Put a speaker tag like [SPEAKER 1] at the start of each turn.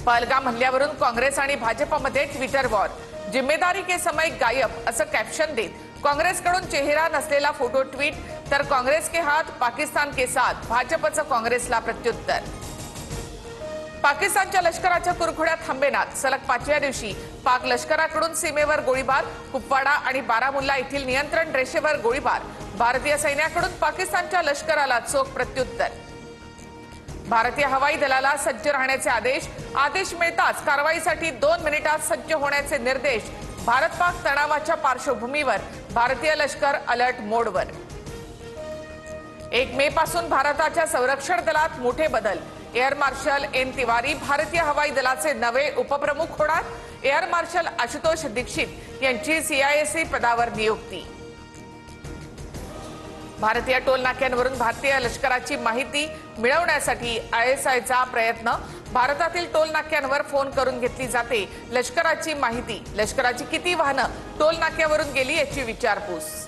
[SPEAKER 1] पहलगाम हल्ल्यावरून काँग्रेस आणि भाजपमध्ये Twitter war. जिम्मेदारी के समय गायब असं कॅप्शन देत काँग्रेसकडून चेहरा नसलेला फोटो ट्विट, तर काँग्रेस के हाथ पाकिस्तान के साथ भाजपचं काँग्रेसला प्रत्युत्तर। पाकिस्तानच्या लष्कराच्या कुरघोड्या थांबेनात। सलग 5व्या दिवशी पाक लष्कराकडून सीमेवर गोळीबार, कुपवाडा आणि बारामुल्ला येथील नियंत्रण रेषेवर गोळीबार। भारतीय सैन्याकडून पाकिस्तानच्या लष्कराला चोख प्रत्युत्तर। भारतीय हवाई दलाला सज्ज राहण्याचे आदेश मिळताच कारवाईसाठी 2 मिनिटात सज्ज होण्याचे निर्देश। भारत पाक तणावाच्या पार्श्वभूमीवर भारतीय लष्कर अलर्ट मोडवर। 1 मे पासून भारताच्या संरक्षण दलात मोठे बदल। एअर मार्शल एन तिवारी भारतीय हवाई दलाचे नवे उपप्रमुख होणार। एअर मार्शल आशुतोष दीक्षित यांची CIAC पदावर नियुक्ती। भारतीय टोल नाक्यांवरून भारतीय लष्कराची माहिती मिळवण्यासाठी ISIचा प्रयत्न। भारतातील टोल नाक्यांवर फोन करून घेतली जाते लष्कराची माहिती। लष्कराची किती वाहनं टोल नाक्यावरून गेली याची विचारपूस।